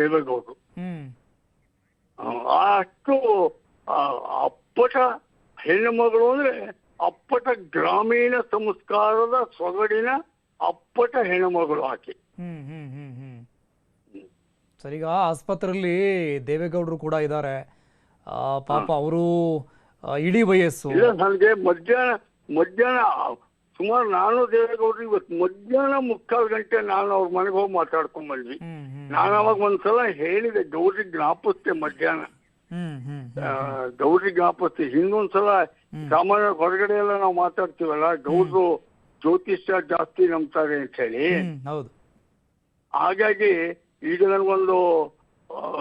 ದೇವೇಗೌಡರು. ಹ್ಮ್ ಅಷ್ಟು ಅಪ್ಪಟ ಹೆಣ್ಣು ಮಗಳು ಅಂದ್ರೆ ಅಪ್ಪಟ ಗ್ರಾಮೀಣ ಸಂಸ್ಕಾರದ ಸೊಗಡಿನ ಅಪ್ಪಟ ಹೆಣ್ಣು ಮಗಳು ಆಕೆ. ಹ್ಮ್ ಹ್ಮ್ ಹ್ಮ್ ಹ್ಮ್ ಸರ್, ಈಗ ಆಸ್ಪತ್ರೆಯಲ್ಲಿ ದೇವೇಗೌಡರು ಕೂಡ ಇದ್ದಾರೆ. ಪಾಪ ಅವರು ಇಡೀ ವಯಸ್ಸು. ಇಲ್ಲ, ನನಗೆ ಮಧ್ಯಾಹ್ನ ಸುಮಾರು ನಾನು ದೇವೇಗೌಡರು ಇವತ್ತು ಮಧ್ಯಾಹ್ನ 3:15 ನಾನು ಅವ್ರ ಮನೆಗೆ ಹೋಗಿ ಮಾತಾಡ್ಕೊಂಡ್ ಬಂದ್ವಿ. ನಾನು ಅವಾಗ ಒಂದ್ಸಲ ಹೇಳಿದೆ, ಗೌಡ್ರಿಗೆ ಜ್ಞಾಪಿಸ್ತೆ ಮಧ್ಯಾಹ್ನ. ಗೌಡ್ರಿಗೆ ಜ್ಞಾಪಿಸ್ತೆ. ಹಿಂದೊಂದ್ಸಲ ಸಾಮಾನ್ಯ ಹೊರಗಡೆ ಎಲ್ಲ ನಾವು ಮಾತಾಡ್ತೀವಲ್ಲ, ಗೌಡ್ರು ಜ್ಯೋತಿಷ್ಯ ಜಾಸ್ತಿ ನಂಬ್ತಾರೆ ಅಂತ ಹೇಳಿ. ಹಾಗಾಗಿ ಈಗ ನನ್ಗೊಂದು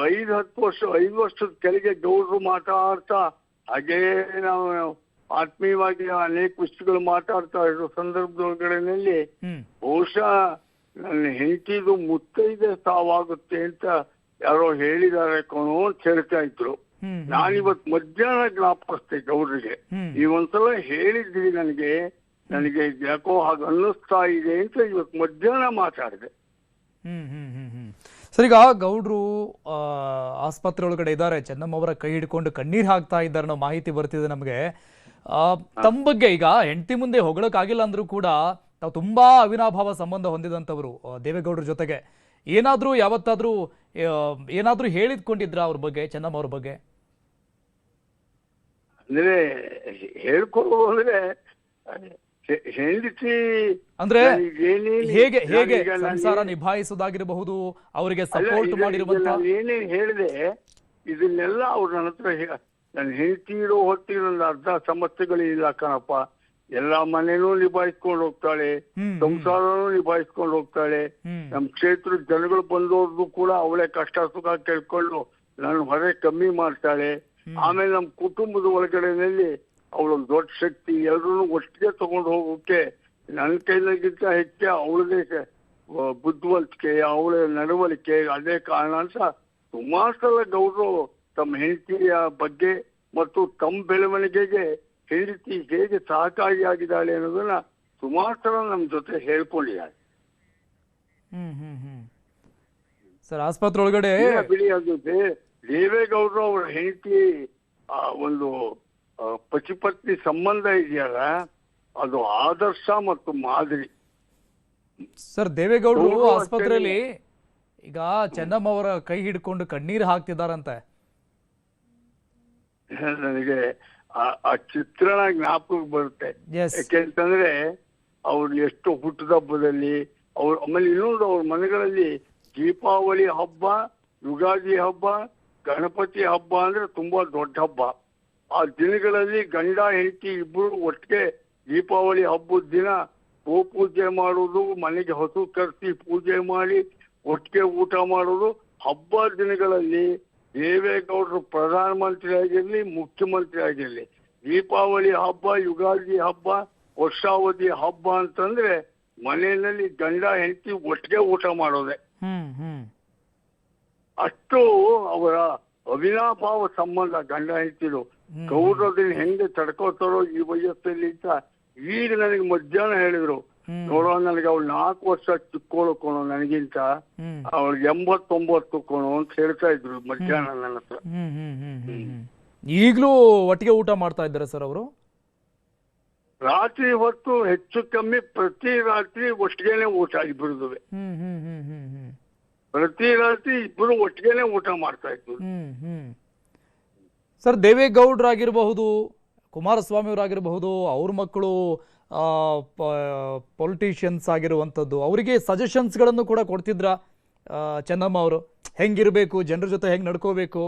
5 ವರ್ಷದ ಕೆಳಗೆ ಗೌಡ್ರು ಮಾತಾಡ್ತಾ ಹಾಗೇ ನಾವು ಆತ್ಮೀಯವಾಗಿ ಅನೇಕ ವಿಷಯಗಳು ಮಾತಾಡ್ತಾ ಇರೋ ಸಂದರ್ಭದೊಳಗಡೆನಲ್ಲಿ ಬಹುಶಃ ನನ್ನ ಹೆಂಡತಿದು ಮುತ್ತೈದೆ ಸಾವಾಗುತ್ತೆ ಅಂತ ಯಾರೋ ಹೇಳಿದ್ದಾರೆ ಕಣೋ ಅಂತ ಹೇಳ್ತಾ ಇದ್ರು. ನಾನಿವತ್ ಮಧ್ಯಾಹ್ನ ಜ್ಞಾಪಿಸ್ತೆ ಗೌಡ್ರಿಗೆ, ಈ ಒಂದ್ಸಲ ಹೇಳಿದ್ವಿ ನನಗೆ ಯಾಕೋ ಹಾಗೆ ಅನ್ನಿಸ್ತಾ ಇದೆ ಅಂತ ಇವತ್ತು ಮಧ್ಯಾಹ್ನ ಮಾತಾಡಿದೆ. ಸರ್, ಈಗ ಗೌಡ್ರು ಆಸ್ಪತ್ರೆ ಒಳಗಡೆ ಇದ್ದಾರೆ. ಚೆನ್ನಮ್ಮ ಅವರ ಕೈ ಹಿಡ್ಕೊಂಡು ಕಣ್ಣೀರ್ ಹಾಕ್ತಾ ಇದ್ದಾರೆ ಅನ್ನೋ ಮಾಹಿತಿ ಬರ್ತಿದೆ ನಮಗೆ. ತಮ್ಮ ಬಗ್ಗೆ ಈಗ ಹೆಂಡತಿ ಮುಂದೆ ಹೊಗಳಕ್ಕಾಗಿಲ್ಲ ಅಂದ್ರೂ ಕೂಡ ತಾವು ತುಂಬಾ ಅವಿನಾಭಾವ ಸಂಬಂಧ ಹೊಂದಿದಂಥವ್ರು ದೇವೇಗೌಡರ ಜೊತೆಗೆ. ಯಾವತ್ತಾದ್ರೂ ಏನಾದ್ರೂ ಹೇಳಿದ್ಕೊಂಡಿದ್ರ ಅವ್ರ ಬಗ್ಗೆ, ಚೆನ್ನಮ್ಮ ಅವ್ರ ಬಗ್ಗೆ? ಅಂದ್ರೆ ಹೇಳ್ಕೊಳ್ಳೋದು ಅಂದ್ರೆ ಹೆಂಡತಿ ಅಂದ್ರೆ ಹೇಗೆ ಹೇಗೆ ಸಂಸಾರ ನಿಭಾಯಿಸೋದಾಗಿರಬಹುದು, ಅವರಿಗೆ ಸಪೋರ್ಟ್ ಮಾಡಿರುವಂತ ಏನೇನ್ ಹೇಳಿದೆ ಇದನ್ನೆಲ್ಲ ಅವ್ರು ನನ್ನ ಹತ್ರ ನನ್ನ ಹೆಂಡತಿ ಇರೋ ಹೊತ್ತಿಗೆ ಒಂದು ಅರ್ಧ ಸಮಸ್ಯೆಗಳಿಲ್ಲ ಕಣಪ್ಪ. ಎಲ್ಲಾ ಮನೇನೂ ನಿಭಾಯಿಸ್ಕೊಂಡು ಹೋಗ್ತಾಳೆ, ಸಂಸಾರನೂ ನಿಭಾಯಿಸ್ಕೊಂಡು ಹೋಗ್ತಾಳೆ. ನಮ್ ಕ್ಷೇತ್ರದ ಜನಗಳು ಬಂದವ್ರದ್ದು ಕೂಡ ಅವಳೇ ಕಷ್ಟ ಸುಖ ಕೇಳ್ಕೊಂಡು ನನ್ನ ಹೊರೆ ಕಮ್ಮಿ ಮಾಡ್ತಾಳೆ. ಆಮೇಲೆ ನಮ್ ಕುಟುಂಬದ ಒಳಗಡೆನಲ್ಲಿ ಅವಳೊಂದು ದೊಡ್ಡ ಶಕ್ತಿ. ಎಲ್ರೂ ಒಟ್ಟಿಗೆ ತಗೊಂಡು ಹೋಗೋಕೆ ನನ್ನ ಕೈಲಾಗಿಂತ ಹೆಚ್ಚೆ ಅವಳದೇ ಬುದ್ಧಿವಂತಿಕೆ, ಅವಳ ನಡವಳಿಕೆ. ಅದೇ ಕಾರಣ ಅಂತ ಸುಮಾರು ಸಲ ಗೌಡ್ರು ತಮ್ಮ ಹೆಂಡತಿಯ ಬಗ್ಗೆ ಮತ್ತು ತಮ್ಮ ಬೆಳವಣಿಗೆಗೆ ಹೆಂಡತಿ ಹೇಗೆ ಸಹಕಾರಿಯಾಗಿದ್ದಾಳೆ ಅನ್ನೋದನ್ನ ಸುಮಾರು ಸಲ ನಮ್ ಜೊತೆ ಹೇಳ್ಕೊಂಡಿದ್ದಾರೆ. ಸರ್, ಆಸ್ಪತ್ರೆ ಒಳಗಡೆ ಬಿಡಿ, ಅದು ದೇವೇಗೌಡರು ಅವರ ಹೆಂಡತಿ ಒಂದು ಪತಿ ಸಂಬಂಧ ಇದೆಯಲ್ಲ, ಅದು ಆದರ್ಶ ಮತ್ತು ಮಾದರಿ. ಸರ್, ದೇವೇಗೌಡರು ಆಸ್ಪತ್ರೆಯಲ್ಲಿ ಈಗ ಚೆನ್ನಮ್ಮ ಅವರ ಕೈ ಹಿಡ್ಕೊಂಡು ಕಣ್ಣೀರು ಹಾಕ್ತಿದಾರಂತೆ. ನನಗೆ ಆ ಚಿತ್ರಣ ಜ್ಞಾಪಕಕ್ಕೆ ಬರುತ್ತೆ. ಯಾಕೆಂತಂದ್ರೆ ಅವ್ರು ಎಷ್ಟು ಹುಟ್ಟುಹಬ್ಬದಲ್ಲಿ ಆಮೇಲೆ ಇನ್ನೊಂದು ಅವ್ರ ಮನೆಗಳಲ್ಲಿ ದೀಪಾವಳಿ ಹಬ್ಬ, ಯುಗಾದಿ ಹಬ್ಬ, ಗಣಪತಿ ಹಬ್ಬ ಅಂದ್ರೆ ತುಂಬಾ ದೊಡ್ಡ ಹಬ್ಬ. ಆ ದಿನಗಳಲ್ಲಿ ಗಂಡ ಹೆಂಡತಿ ಇಬ್ಬರು ಒಟ್ಟಿಗೆ ದೀಪಾವಳಿ ಹಬ್ಬದ ದಿನ ಗೋಪೂಜೆ ಮಾಡೋದು, ಮನೆಗೆ ಹಸು ಕರೆಸಿ ಪೂಜೆ ಮಾಡಿ ಒಟ್ಟಿಗೆ ಊಟ ಮಾಡೋದು. ಹಬ್ಬ ದಿನಗಳಲ್ಲಿ ದೇವೇಗೌಡರು ಪ್ರಧಾನಮಂತ್ರಿ ಆಗಿರ್ಲಿ, ಮುಖ್ಯಮಂತ್ರಿ ಆಗಿರ್ಲಿ, ದೀಪಾವಳಿ ಹಬ್ಬ, ಯುಗಾದಿ ಹಬ್ಬ, ವರ್ಷಾವಧಿ ಹಬ್ಬ ಅಂತಂದ್ರೆ ಮನೆಯಲ್ಲಿ ಗಂಡ ಹೆಂಡತಿ ಒಟ್ಟಿಗೆ ಊಟ ಮಾಡೋದೆ. ಅಷ್ಟು ಅವರ ಅವಿನಾಭಾವ ಸಂಬಂಧ ಗಂಡ ಹೆಂಡತಿರು. ಗೌಡ್ರದನ್ನ ಹೆಂಗೆ ತಡ್ಕೋತಾರೋ ಈ ವಯಸ್ಸಲ್ಲಿ ಅಂತ ಈಗ ನನಗೆ ಮಧ್ಯಾಹ್ನ ಹೇಳಿದ್ರು. ನೋಡೋ, ನನಗೆ ಅವಳು 4 ವರ್ಷ ಚಿಕ್ಕೋಳು ಕೊಣೋ ನನಗಿಂತ, ಅವಳು 89 ಕೊಣೋ ಅಂತ ಹೇಳ್ತಾ ಇದ್ರು ಮಧ್ಯಾಹ್ನ ನನ್ನ ಹತ್ರ. ಈಗ್ಲೂ ಒಟ್ಟಿಗೆ ಊಟ ಮಾಡ್ತಾ ಇದ್ದಾರೆ ಸರ್ ಅವರು? ರಾತ್ರಿ ಹೊತ್ತು ಹೆಚ್ಚು ಕಮ್ಮಿ ಪ್ರತಿ ರಾತ್ರಿ ಒಟ್ಟಿಗೆನೆ ಊಟ ಇಬ್ಬರದುವೆ. ಪ್ರತಿ ರಾತ್ರಿ ಇಬ್ಬರು ಒಟ್ಟಿಗೆನೆ ಊಟ ಮಾಡ್ತಾ ಇದ್ರು. ಸರ್, ದೇವೇಗೌಡರಾಗಿರಬಹುದು, ಕುಮಾರಸ್ವಾಮಿ ಅವರಾಗಿರಬಹುದು, ಅವ್ರ ಮಕ್ಕಳು ಪೊಲಿಟಿಷಿಯನ್ಸ್ ಆಗಿರುವಂಥದ್ದು, ಅವರಿಗೆ ಸಜೆಷನ್ಸ್ಗಳನ್ನು ಕೂಡ ಕೊಡ್ತಿದ್ರ ಚೆನ್ನಮ್ಮ ಅವರು? ಹೆಂಗಿರ್ಬೇಕು, ಜನರ ಜೊತೆ ಹೆಂಗ್ ನಡ್ಕೋಬೇಕು,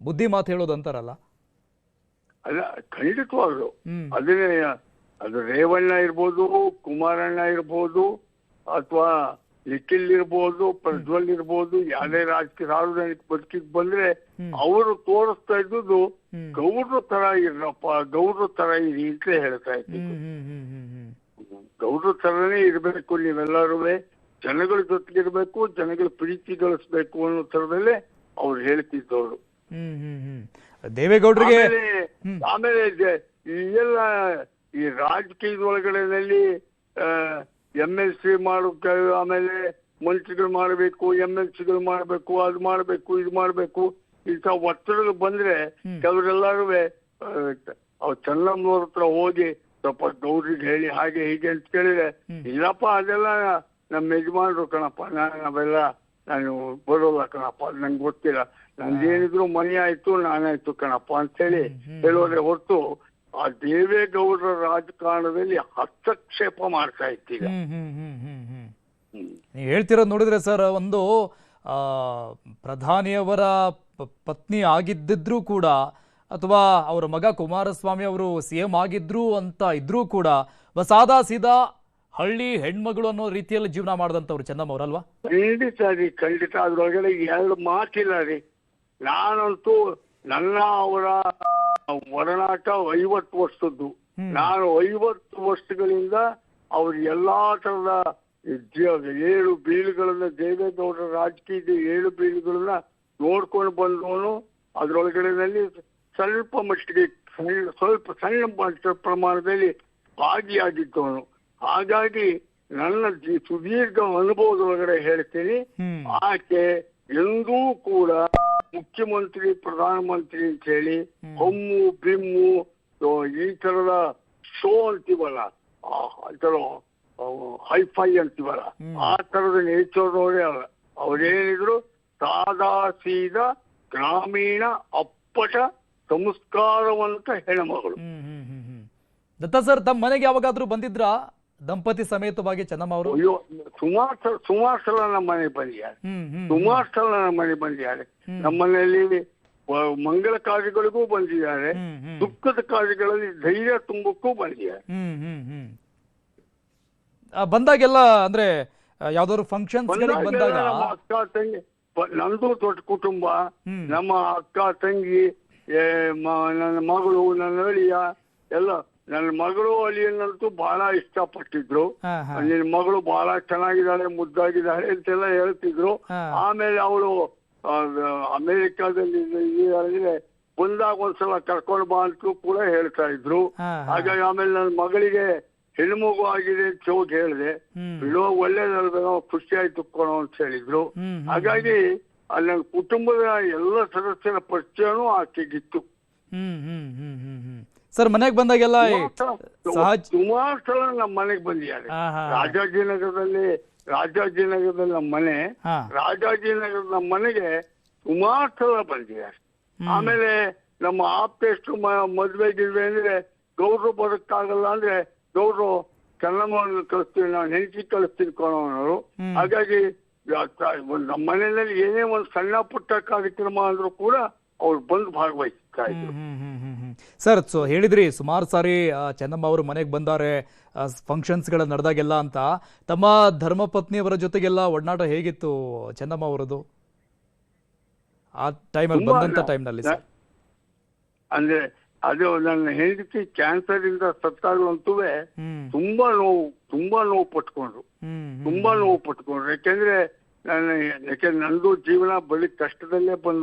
ಬುದ್ಧಿ ಮಾತು ಹೇಳೋದು ಅಂತಾರಲ್ಲ. ಅಲ್ಲ, ಖಂಡಿತವಾಗ್ಲು ಅದನ್ನೇ. ಅದು ರೇವಣ್ಣ ಇರ್ಬೋದು, ಕುಮಾರಣ್ಣ ಇರ್ಬೋದು, ಅಥವಾ ನಿಖಿಲ್ ಇರ್ಬೋದು, ಪ್ರಜ್ವಲ್ ಇರ್ಬೋದು, ಯಾವುದೇ ರಾಜಕೀಯ ಸಾರ್ವಜನಿಕ ಬದುಕಿಗೆ ಬಂದ್ರೆ ಅವರು ತೋರಿಸ್ತಾ ಇದ್ದುದು ಗೌಡ್ರ ತರ ಇರಪ್ಪ, ಗೌಡ್ರ ತರ ಇರಿ ಅಂತ ಹೇಳ್ತಾ ಇದ್ರು. ಗೌಡ್ರ ತರನೇ ಇರ್ಬೇಕು ನೀವೆಲ್ಲರೂ, ಜನಗಳ ಜೊತೆಗಿರ್ಬೇಕು, ಜನಗಳ ಪ್ರೀತಿ ಗಳಿಸ್ಬೇಕು ಅನ್ನೋ ತರದಲ್ಲೇ ಅವ್ರು ಹೇಳ್ತಿದ್ದವರು. ದೇವೇಗೌಡರಿಗೆ ಆಮೇಲೆ ಎಲ್ಲ ಈ ರಾಜಕೀಯದ ಒಳಗಡೆನಲ್ಲಿ MLC ಮಾಡೋಕೆ, ಆಮೇಲೆ ಮಂತ್ರಿಗಳು ಮಾಡಬೇಕು, MLCಗಳು ಮಾಡಬೇಕು, ಅದು ಮಾಡಬೇಕು, ಇದು ಮಾಡಬೇಕು, ಇಂಥ ಒತ್ತಡಗಳು ಬಂದ್ರೆ ಕೆಲವರೆಲ್ಲರೂ ಅವ್ರು ಚೆನ್ನಮ್ಮನವ್ರ ಹತ್ರ ಹೋಗಿ ಸ್ವಲ್ಪ ಗೌರಿಗೆ ಹೇಳಿ ಹಾಗೆ ಹೀಗೆ ಅಂತ ಕೇಳಿದ್ರೆ, ಇಲ್ಲಪ್ಪ ಅದೆಲ್ಲ ನಮ್ಮ ಯಜಮಾನ್ರು ಕಣಪ್ಪ, ನಾನು ಬರೋಲ್ಲ ಕಣಪ್ಪ, ನಂಗೆ ಗೊತ್ತಿಲ್ಲ, ನಂದೇನಿದ್ರು ಮನೆ ಆಯ್ತು ನಾನಾಯ್ತು ಕಣಪ್ಪ ಅಂತ ಹೇಳಿ ಹೇಳೋದ್ರೆ ಹೊರತು ಆ ದೇವೇಗೌಡರ ರಾಜಕಾರಣದಲ್ಲಿ ಹಸ್ತಕ್ಷೇಪ ಮಾಡ್ತಾ ಇದ್ದೀಗ. ನೀವು ಹೇಳ್ತಿರೋದು ನೋಡಿದ್ರೆ ಸರ್, ಒಂದು ಪ್ರಧಾನಿಯವರ ಪತ್ನಿ ಆಗಿದ್ದಿದ್ರೂ ಕೂಡ, ಅಥವಾ ಅವರ ಮಗ ಕುಮಾರಸ್ವಾಮಿ ಅವರು CM ಆಗಿದ್ರು ಅಂತ ಇದ್ರೂ ಕೂಡ ಸಾದಾ ಸೀದಾ ಹಳ್ಳಿ ಹೆಣ್ಮಗಳು ಅನ್ನೋ ರೀತಿಯಲ್ಲಿ ಜೀವನ ಮಾಡಿದಂಥವ್ರು ಚೆನ್ನಮ್ಮ ಅವರಲ್ವಾ? ಖಂಡಿತ ರೀ, ಖಂಡಿತ. ಅದ್ರೊಳಗಡೆ ಎರಡು ಮಾತಿಲ್ಲ ರೀ. ನಾನಂತೂ ನನ್ನ ಅವರ ಒಡನಾಟ 50 ವರ್ಷದ್ದು. ನಾನು 50 ವರ್ಷಗಳಿಂದ ಅವ್ರ ಎಲ್ಲಾ ತರದ 7 ಬೀಳುಗಳನ್ನ, ದೇವೇಗೌಡರ ರಾಜಕೀಯದ 7 ಬೀಳುಗಳನ್ನ ನೋಡ್ಕೊಂಡು ಬಂದವನು. ಅದ್ರೊಳಗಡೆನಲ್ಲಿ ಸ್ವಲ್ಪ ಮಟ್ಟಿಗೆ ಸ್ವಲ್ಪ ಸಣ್ಣ ಪ್ರಮಾಣದಲ್ಲಿ ಭಾಗಿಯಾಗಿದ್ದವನು. ಹಾಗಾಗಿ ನನ್ನ ಸುದೀರ್ಘ ಅನುಭವದೊಳಗಡೆ ಹೇಳ್ತೀನಿ, ಆಕೆ ಎಂದೂ ಕೂಡ ಮುಖ್ಯಮಂತ್ರಿ ಪ್ರಧಾನಮಂತ್ರಿ ಅಂತ ಹೇಳಿ ಹೊಮ್ಮು ಬಿಮ್ಮು ಈ ತರದ ಶೋ ಅಂತೀವಲ್ಲ, ಹೈಫೈ ಅಂತೀವಲ್ಲ, ಆ ತರದ ನೇಚರ್ನವರೇ ಅಲ್ಲ. ಅವ್ರೇನಿದ್ರು ಸಾದಾ ಸೀದಾ ಗ್ರಾಮೀಣ ಅಪ್ಪಟ ಸಂಸ್ಕಾರವಂತ ಹೆಣ್ಮಗಳು. ದತ್ತ ಸರ್, ತಮ್ಮ ಮನೆಗೆ ಯಾವಾಗಾದ್ರೂ ಬಂದಿದ್ರಾ ದಂಪತಿ ಸಮೇತವಾಗಿ ಚೆನ್ನಮ್ಮ ಅವರು? ಅಯ್ಯೋ, ಸುಮಾರು ಸಲ ನಮ್ಮ ಮನೆಗೆ ಬಂದಿದ್ದಾರೆ, ಸುಮಾರು ಸಲ ನಮ್ಮ ಮನೆಗೆ ಬಂದಿದ್ದಾರೆ. ನಮ್ಮನೆಯಲ್ಲಿ ಮಂಗಳ ಕಾರ್ಯಗಳಿಗೂ ಬಂದಿದ್ದಾರೆ, ದುಃಖದ ಕಾರ್ಯಗಳಲ್ಲಿ ಧೈರ್ಯ ತುಂಬಕ್ಕೂ ಬಂದಿದ್ದಾರೆ. ಬಂದಾಗೆಲ್ಲ ಅಂದ್ರೆ ಯಾವ್ದಾದ್ರು ಫಂಕ್ಷನ್ಸ್ ಬಂದಾಗ ನಮ್ಮ ಅಕ್ಕ ತಂಗಿ, ನಂದು ದೊಡ್ಡ ಕುಟುಂಬ, ನಮ್ಮ ಅಕ್ಕ ತಂಗಿ, ನನ್ನ ಮಗಳು, ನನ್ನ ಅಳಿಯ ಎಲ್ಲ. ನನ್ನ ಮಗಳು ಅಳಿಯನ್ನಂತೂ ಬಹಳ ಇಷ್ಟಪಟ್ಟಿದ್ರು. ನಿನ್ನ ಮಗಳು ಬಹಳ ಚೆನ್ನಾಗಿದ್ದಾಳೆ, ಮುದ್ದಾಗಿದ್ದಾಳೆ ಅಂತೆಲ್ಲ ಹೇಳ್ತಿದ್ರು. ಆಮೇಲೆ ಅವಳು ಅಮೆರಿಕಾದಲ್ಲಿ ಬಂದಾಗ ಒಂದ್ಸಲ ಕರ್ಕೊಂಡು ಬಾ ಅಂತೂ ಕೂಡ ಹೇಳ್ತಾ ಇದ್ರು. ಹಾಗಾಗಿ ಆಮೇಲೆ ನನ್ನ ಮಗಳಿಗೆ ಹೆಣ್ಮಗು ಆಗಿದೆ ಅಂತ ಹೋಗಿ ಹೇಳಿದೆ. ಬಿಡೋ ಒಳ್ಳೇದಲ್ವೇನೋ, ಖುಷಿ ಆಯ್ತು ಕೊಡೋ ಅಂತ ಹೇಳಿದ್ರು. ಹಾಗಾಗಿ ಅಲ್ಲಿ ನನ್ನ ಕುಟುಂಬದ ಎಲ್ಲ ಸದಸ್ಯರ ಪರಿಚಯನೂ ಆಕೆಗಿತ್ತು. ಸರ್, ಮನೆಗೆ ಬಂದಾಗೆಲ್ಲ ಸುಮಾರು ಸಲ ನಮ್ಮ ಮನೆಗೆ ಬಂದಿದ್ದಾರೆ. ರಾಜಾಜಿನಗರದಲ್ಲಿ ನಮ್ಮ ಮನೆ, ರಾಜಾಜಿನಗರದ ನಮ್ಮ ಮನೆಗೆ ಸುಮಾರು ಸಲ ಬಂದಿದ್ದಾರೆ. ಆಮೇಲೆ ನಮ್ಮ ಆಪ್ತೇಷ್ಟು ಮದ್ವೆ ಗಿದ್ವೆ ಅಂದ್ರೆ ಗೌಡ್ರು ಬರೋಕ್ಕಾಗಲ್ಲ ಅಂದ್ರೆ ಗೌಡ್ರು ಚೆನ್ನಮ್ಮನ ಕಳಿಸ್ತೀವಿ, ನಾವು ಹೆಂಡತಿ ಕಳಿಸ್ತೀನಿ ಕೊಡೋನವರು. ಹಾಗಾಗಿ ನಮ್ಮ ಮನೆಯಲ್ಲಿ ಏನೇ ಒಂದು ಸಣ್ಣ ಪುಟ್ಟ ಕಾರ್ಯಕ್ರಮ ಅಂದ್ರೂ ಕೂಡ ಅವ್ರು ಬಂದು ಭಾಗವಹಿಸ್ತಾ ಇದ್ರು. ಸರ್, ಹೇಳಿದ್ರಿ ಸುಮಾರು ಸಾರಿ ಚೆನ್ನಮ್ಮ ಅವರು ಮನೆಗೆ ಬಂದಾರೆ ಫಂಕ್ಷನ್ಸ್ಗಳ ನಡೆದಾಗೆಲ್ಲ ಅಂತ. ತಮ್ಮ ಧರ್ಮಪತ್ನಿಯವರ ಜೊತೆಗೆಲ್ಲ ಒಡನಾಟ ಹೇಗಿತ್ತು ಚೆನ್ನಮ್ಮ ಅವರದು ಆ ಟೈಮಲ್ಲಿ, ಬಂದಂತ ಟೈಮ್ನಲ್ಲಿ? ಅಂದ್ರೆ ಅದು ನನ್ನ ಹೆಂಡತಿ ಕ್ಯಾನ್ಸರ್ ಇಂದ ಸತ್ತಾಗಲಂತೂ ತುಂಬಾ ನೋವು ಪಟ್ಕೊಂಡ್ರು. ಯಾಕೆಂದ್ರೆ ನಂದು ಜೀವನ ಬರೀ ಕಷ್ಟದಲ್ಲೇ ಬಂದು